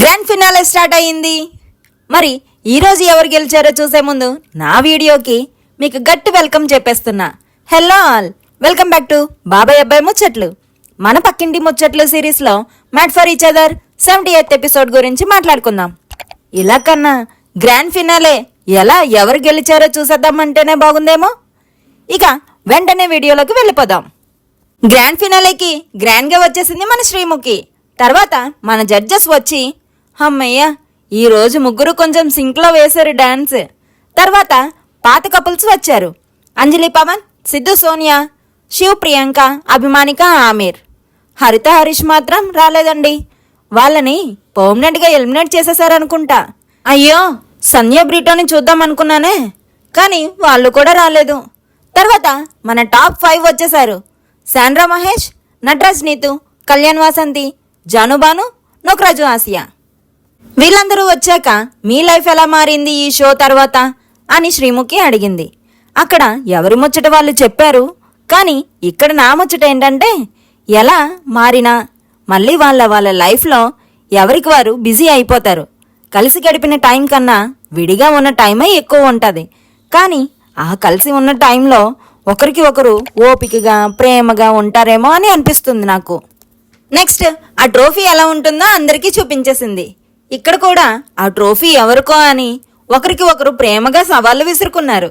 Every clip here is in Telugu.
గ్రాండ్ ఫినాలే స్టార్ట్ అయ్యింది. మరి ఈరోజు ఎవరు గెలిచారో చూసే ముందు నా వీడియోకి మీకు గట్టి వెల్కమ్ చెప్పేస్తున్నా. Hello all, welcome back to బాబాయ్ అబ్బాయి ముచ్చట్లు. మన పక్కింటి ముచ్చట్లు సిరీస్లో made for each other 78th episode గురించి మాట్లాడుకుందాం. ఇలా కన్నా గ్రాండ్ ఫినాలే ఎవరు గెలిచారో చూసేద్దామంటేనే బాగుందేమో. ఇక వెంటనే వీడియోలోకి వెళ్ళిపోదాం. గ్రాండ్ ఫినాలేకి గ్రాండ్గా వచ్చేసింది మన శ్రీముఖి. తర్వాత మన జడ్జెస్ వచ్చి, అమ్మయ్య ఈరోజు ముగ్గురు కొంచెం సింక్లో వేశారు డాన్స్. తర్వాత పాత కపుల్స్ వచ్చారు. అంజలి పవన్, సిద్ధు సోనియా, శివ్ ప్రియాంక, అభిమానిక ఆమీర్. హరిత హరీష్ మాత్రం రాలేదండి. వాళ్ళని పర్మనెంట్గా ఎలిమినేట్ చేసేసారనుకుంటా. అయ్యో, సన్య బ్రిటోని చూద్దాం అనుకున్నానే, కానీ వాళ్ళు కూడా రాలేదు. తర్వాత మన టాప్ 5 వచ్చేసారు. శాండ్రా మహేష్, నటరాజ్ నీతు, కళ్యాణ్ వాసంతి, జానుబాను, నోక్రాజు ఆసియా. వీళ్ళందరూ వచ్చాక మీ లైఫ్ ఎలా మారింది ఈ షో తర్వాత అని శ్రీముఖి అడిగింది. అక్కడ ఎవరి ముచ్చట వాళ్ళు చెప్పారు, కానీ ఇక్కడ నా ముచ్చట ఏంటంటే ఎలా మారినా మళ్ళీ వాళ్ళ లైఫ్లో ఎవరికి వారు బిజీ అయిపోతారు. కలిసి గడిపిన టైం కన్నా విడిగా ఉన్న టైమే ఎక్కువ ఉంటుంది. కానీ ఆ కలిసి ఉన్న టైంలో ఒకరికి ఒకరు ఓపికగా ప్రేమగా ఉంటారేమో అని అనిపిస్తుంది నాకు. నెక్స్ట్ ఆ ట్రోఫీ ఎలా ఉంటుందో అందరికీ చూపించేసింది. ఇక్కడ కూడా ఆ ట్రోఫీ ఎవరికో అని ఒకరికి ఒకరు ప్రేమగా సవాళ్ళు విసురుకున్నారు.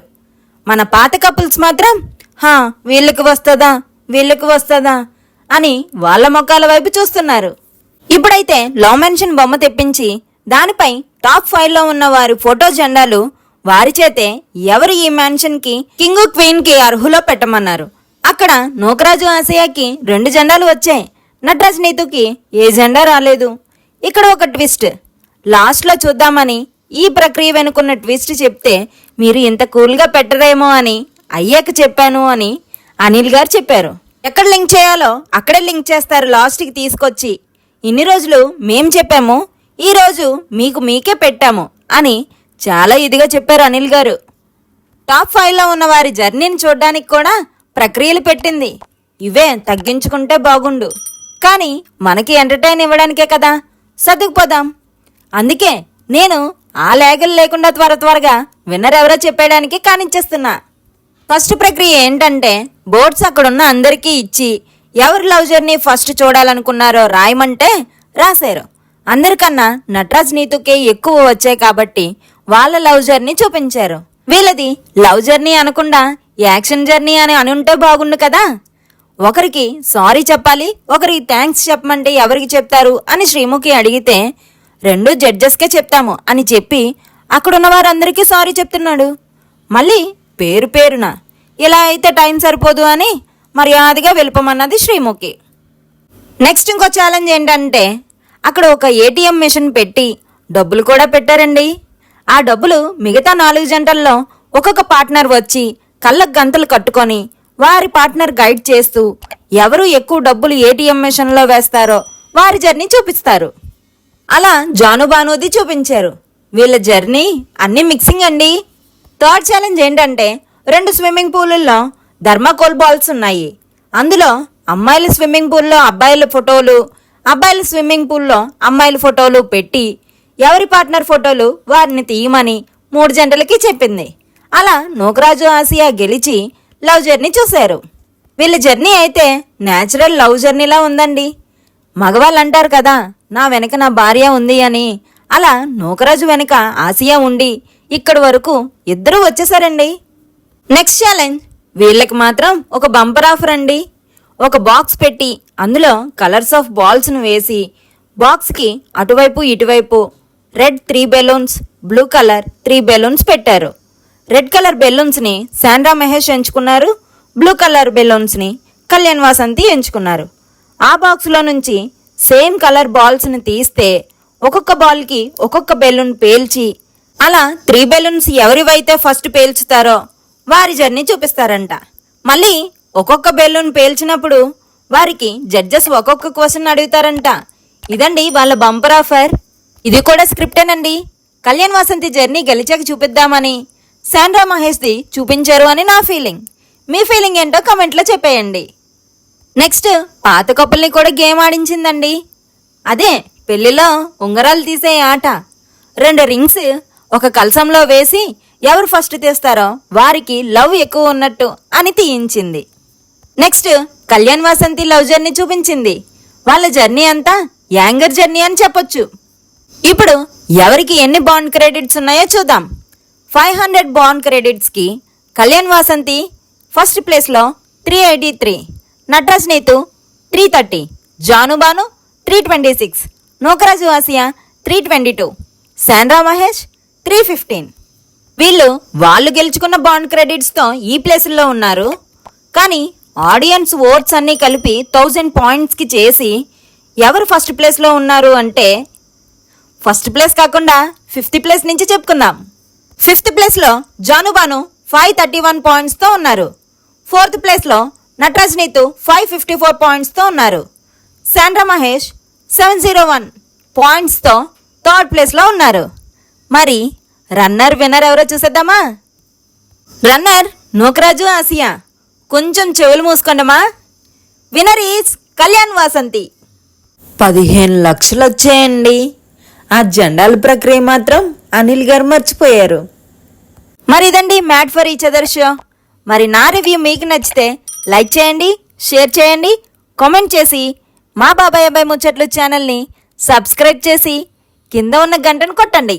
మన పాత కపుల్స్ మాత్రం వీళ్ళకి వస్తుందా అని వాళ్ళ మొక్కల వైపు చూస్తున్నారు. ఇప్పుడైతే లవ్ మెన్షన్ బొమ్మ తెప్పించి దానిపై టాప్ 5లో ఉన్న వారి ఫోటో జెండాలు వారి చేతే ఎవరు ఈ మ్యాన్షన్కి కింగ్ క్వీన్కి అర్హులో పెట్టమన్నారు. అక్కడ నోకరాజు ఆసియాకి 2 జెండాలు వచ్చాయి. నటరాజ్ నీతుకి ఏ జెండా రాలేదు. ఇక్కడ ఒక ట్విస్ట్, లాస్ట్లో చూద్దామని ఈ ప్రక్రియ వెనుకున్న ట్విస్ట్ చెప్తే మీరు ఇంత కూల్గా పెట్టరేమో అని అయ్యాక చెప్పాను అని అనిల్ గారు చెప్పారు. ఎక్కడ లింక్ చేయాలో అక్కడే లింక్ చేస్తారు లాస్ట్కి తీసుకొచ్చి. ఇన్ని రోజులు మేం చెప్పాము, ఈరోజు మీకే పెట్టాము అని చాలా ఇదిగా చెప్పారు అనిల్ గారు. టాప్ 5లో ఉన్న వారి జర్నీని చూడడానికి కూడా ప్రక్రియలు పెట్టింది. ఇవే తగ్గించుకుంటే బాగుండు, కానీ మనకి ఎంటర్టైన్ ఇవ్వడానికే కదా, సర్దుకుపోదాం. అందుకే నేను ఆ లేగలు లేకుండా త్వరగా విన్నర్ ఎవరో చెప్పేయడానికి కానిచ్చేస్తున్నా. ఫస్ట్ ప్రక్రియ ఏంటంటే బోర్డ్స్ అక్కడున్న అందరికీ ఇచ్చి ఎవరు లవ్ జర్నీ ఫస్ట్ చూడాలనుకున్నారో రాయమంటే రాశారు. అందరికన్నా నటరాజ్ నీతుకే ఎక్కువ వచ్చాయి కాబట్టి వాళ్ళ లవ్ జర్నీ చూపించారు. వీళ్ళది లవ్ జర్నీ అనకుండా యాక్షన్ జర్నీ అని అనుంటే బాగుండు కదా. ఒకరికి సారీ చెప్పాలి, ఒకరికి థ్యాంక్స్ చెప్పమంటే ఎవరికి చెప్తారు అని శ్రీముఖి అడిగితే 2 జడ్జెస్కే చెప్తాము అని చెప్పి అక్కడున్న వారందరికీ సారీ చెప్తున్నాడు. మళ్ళీ పేరున ఇలా అయితే టైం సరిపోదు అని మర్యాదగా వెళ్ళిపోమన్నది శ్రీముఖి. నెక్స్ట్ ఇంకో ఛాలెంజ్ ఏంటంటే అక్కడ ఒక ఏటీఎం మిషన్ పెట్టి డబ్బులు కూడా పెట్టారండి. ఆ డబ్బులు మిగతా 4 జంటల్లో ఒక్కొక్క పార్ట్నర్ వచ్చి కళ్ళకు గంతలు కట్టుకొని వారి పార్ట్నర్ గైడ్ చేస్తూ ఎవరు ఎక్కువ డబ్బులు ఏటీఎం మిషన్లో వేస్తారో వారి జర్నీ చూపిస్తారు. అలా జానుబానుది చూపించారు. వీళ్ళ జర్నీ అన్ని మిక్సింగ్ అండి. థర్డ్ ఛాలెంజ్ ఏంటంటే 2 స్విమ్మింగ్ పూలుల్లో థర్మాకోల్ బాల్స్ ఉన్నాయి. అందులో అమ్మాయిల స్విమ్మింగ్ పూల్లో అబ్బాయిల ఫోటోలు, అబ్బాయిల స్విమ్మింగ్ పూల్లో అమ్మాయిల ఫోటోలు పెట్టి ఎవరి పార్ట్నర్ ఫోటోలు వారిని తీయమని 3 జంటలకి చెప్పింది. అలా నోకరాజు ఆసియా గెలిచి లవ్ జర్నీ చూశారు. వీళ్ళ జర్నీ అయితే న్యాచురల్ లవ్ జర్నీలా ఉందండి. మగవాళ్ళు అంటారు కదా, నా వెనక నా భార్య ఉంది అని, అలా నోకరాజు వెనక ఆసియా ఉండి ఇక్కడి వరకు ఇద్దరు వచ్చేసారండి. నెక్స్ట్ ఛాలెంజ్ వీళ్ళకి మాత్రం ఒక బంపర్ ఆఫర్ అండి. ఒక బాక్స్ పెట్టి అందులో కలర్స్ ఆఫ్ బాల్స్ను వేసి బాక్స్కి అటువైపు ఇటువైపు red 3 balloons, blue colour 3 balloons పెట్టారు. రెడ్ కలర్ బెలూన్స్ని శాండ్రా మహేష్ ఎంచుకున్నారు. బ్లూ కలర్ బెలూన్స్ని కళ్యాణ్ వాసంతి ఎంచుకున్నారు. ఆ బాక్స్లో నుంచి సేమ్ కలర్ బాల్స్ని తీస్తే ఒక్కొక్క బాల్కి ఒక్కొక్క బెలూన్ పేల్చి అలా 3 బెలూన్స్ ఎవరివైతే ఫస్ట్ పేల్చుతారో వారి జర్నీ చూపిస్తారంట. మళ్ళీ ఒక్కొక్క బెలూన్ పేల్చినప్పుడు వారికి జడ్జెస్ ఒక్కొక్క క్వశ్చన్ అడుగుతారంట. ఇదండి వాళ్ళ బంపర్ ఆఫర్. ఇది కూడా స్క్రిప్టేనండి. కళ్యాణ్ వాసంతి జర్నీ గెలిచాక చూపిద్దామని శాండ్రా మహేష్ది చూపించారు అని నా ఫీలింగ్. మీ ఫీలింగ్ ఏంటో కమెంట్లో చెప్పేయండి. నెక్స్ట్ పాత కప్పుల్ని కూడా గేమ్ ఆడించిందండి. అదే పెళ్లిలో ఉంగరాలు తీసే ఆట. 2 రింగ్స్ ఒక కలసంలో వేసి ఎవరు ఫస్ట్ తీస్తారో వారికి లవ్ ఎక్కువ ఉన్నట్టు అని తీయించింది. Next Kalyan Vasanthi love journey చూపించింది. వాళ్ళ జర్నీ అంతా యాంగర్ జర్నీ అని చెప్పొచ్చు. ఇప్పుడు ఎవరికి ఎన్ని బాండ్ క్రెడిట్స్ ఉన్నాయో చూద్దాం. 500 బాండ్ క్రెడిట్స్కి కళ్యాణ్ వాసంతి ఫస్ట్ ప్లేస్లో 383, నటరాజ్ నీతు 330, జానుబాను 326, నోకరాజు ఆసియా 322, శాండ్రా మహేష్ 315. వాళ్ళు గెలుచుకున్న బాండ్ క్రెడిట్స్తో ఈ ప్లేసుల్లో ఉన్నారు. కానీ ఆడియన్స్ ఓట్స్ అన్నీ కలిపి 1000 పాయింట్స్కి చేసి ఎవరు ఫస్ట్ ప్లేస్లో ఉన్నారు అంటే ఫస్ట్ ప్లేస్ కాకుండా 5th ప్లేస్ నుంచి చెప్పుకుందాం. 5th ప్లేస్లో జానుబాను 531 పాయింట్స్తో ఉన్నారు. 4th ప్లేస్లో నటరాజ్ నీతు 554 పాయింట్స్తో ఉన్నారు. శాండ్రా మహేష్ 701 పాయింట్స్తో 3rd ప్లేస్లో ఉన్నారు. మరి రన్నర్ విన్నర్ ఎవరో చూసేద్దామా? రన్నర్ నోకరాజు ఆసియా. కొంచెం చెవులు మూసుకోండమా. Winner is Kalyan Vasanthi. 15 లక్షలు వచ్చాయండి. ఆ జెండాల ప్రక్రియ మాత్రం అనిల్ గారు మర్చిపోయారు. మరి ఇదండి mat for each other show. మరి నా రివ్యూ మీకు నచ్చితే లైక్ చేయండి, షేర్ చేయండి, కామెంట్ చేసి మా బాబాయ్ అబ్బాయి ముచ్చట్లు ఛానల్ని సబ్స్క్రైబ్ చేసి కింద ఉన్న గంటను కొట్టండి.